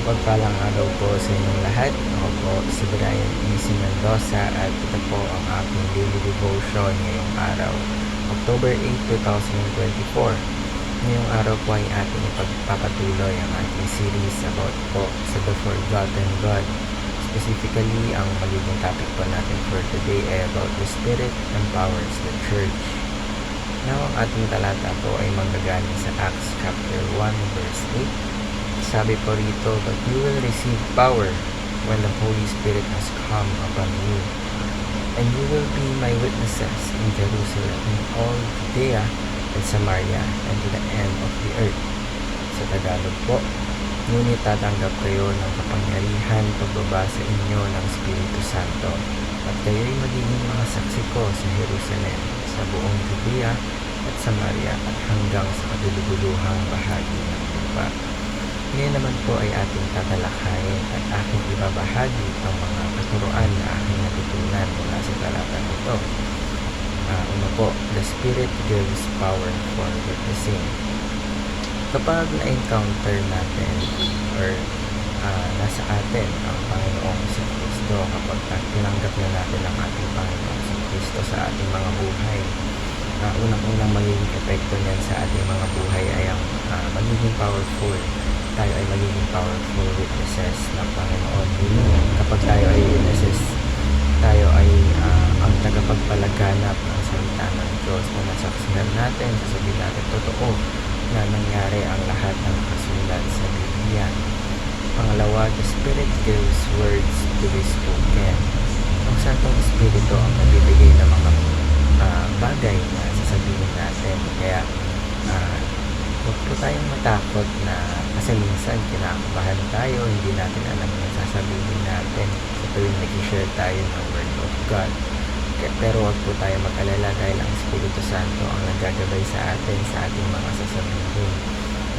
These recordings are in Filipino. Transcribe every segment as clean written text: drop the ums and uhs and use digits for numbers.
Mapagpalang araw po sa inyong lahat. Ako po si Brian E.C. Mendoza at ito po ang aking daily devotion ngayong araw, October 8, 2024. Ngayong araw po ay ating ipagpapatuloy ang ating series about po sa The Forgotten God. Specifically, ang magiging topic po natin for today ay about the Spirit empowers the Church. Now, ang ating talata po ay manggagaling sa Acts chapter 1 verse 8. Sabi po rito, but you will receive power when the Holy Spirit has come upon you. And you will be my witnesses in Jerusalem, in all Judea and Samaria, and to the end of the earth. Sa Tagalog po, ngunit tatanggap kayo ng kapangyarihan pagbaba sa inyo ng Espiritu Santo, at kayo'y magiging mga saksi ko sa Jerusalem, sa buong Judea at Samaria, at hanggang sa kaduluguluhang bahagi ng lupa. Ngayon naman po ay ating tatalakayin at aking ibabahagi ang mga katuruan na aking natutunan mula sa talatang ito. Una po, the Spirit gives power for witnessing. Kapag na-encounter natin or nasa atin ang Panginoong si Kristo, kapag tinanggap na natin ang ating Panginoong si Kristo sa ating mga buhay, unang-unang magiging epekto niyan sa ating mga buhay ay ang magiging powerful. Tayo ay magiging powerful witnesses ng Panginoon. Kapag tayo ay witnesses, tayo ay ang tagapagpalaganap ng salita ng Diyos na nasaksihan natin, sasabihin natin totoo na nangyari ang lahat ng nakasulat sa Biblia. Pangalawa, the Spirit gives words to be spoken. Ang Santong Espiritu ang nagbibigay ng mga bagay na sasabihin natin. Kaya huwag po tayong matakot na kasi minsan kinakabahan tayo, hindi natin alam yung sasabihin natin sa tuwing nag-share tayo ng Word of God. Pero huwag po tayo mag-alala dahil ang Espiritu Santo ang naggagabay sa atin sa ating mga sasabihin.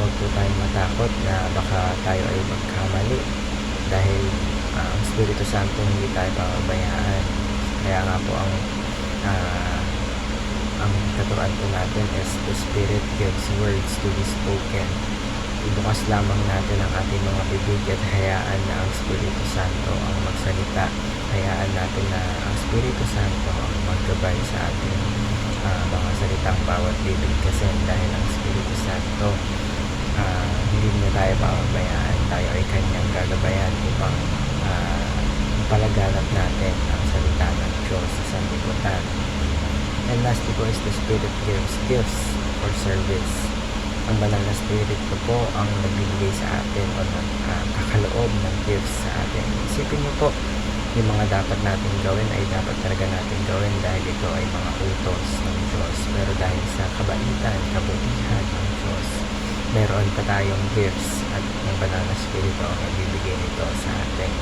Huwag po tayong matakot na baka tayo ay magkamali dahil ang Espiritu Santo hindi tayo pababayaan. Kaya nga po ang katuruan po natin is the Spirit gives words to be spoken. Ibukas lamang natin ang ating mga bibig at hayaan na ang Espiritu Santo ang magsalita. Hayaan natin na ang Espiritu Santo ang maggabay sa ating mga salitang bawat bibig, kasi dahil ang Espiritu Santo hindi niya tayo pababayaan. Tayo ay kanyang gagabayan upang palaganap natin ang salita ng Diyos sa sanlibutan. And lastly po is the Spirit gives gifts for service. Ang banal na Spirit po ang nagbibigay sa atin o kakaloob ng gifts sa atin. Isipin niyo po, yung mga dapat natin gawin ay dapat talaga natin gawin dahil ito ay mga utos ng Diyos. Pero dahil sa kabaitan, kabutihan ng Diyos, meron pa tayong gifts at yung banal na Spirit ang nagbibigay nito sa atin.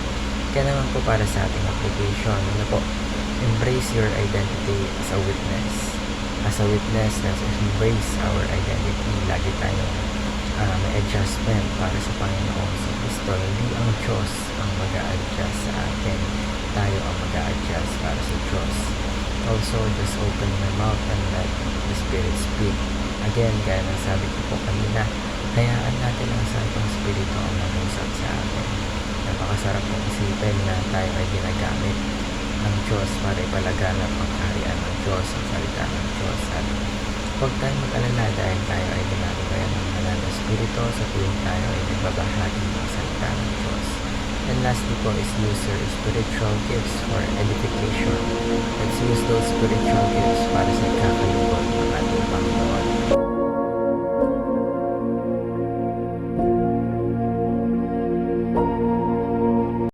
Kaya naman po para sa ating application, embrace your identity as a witness. As a witness, let's embrace our identity. Lagi tayong may adjustment para sa Panginoong sa Kristo. Hindi ang Diyos ang mag-a-adjust sa atin. Tayo ang mag-a-adjust para sa Diyos. Also, just open my mouth and let the Spirit speak. Again, gaya ng sabi ko po kanina, hayaan natin ang Santong Espiritu ang mangusap sa atin. Napakasarap kong isipin na tayo ay ginagamit ng Diyos para ipalaganap ang kaharian ng Diyos, ang salita ng Diyos. At huwag tayong mag-alala dahil tayo ay ginagabayan ng Banal na Espiritu sa tuwing tayo ay nagbabahagi ng salita ng Diyos. And lastly po is use your spiritual gifts for edification. Let's use those spiritual gifts para sa kakalugod ng ating Panginoon.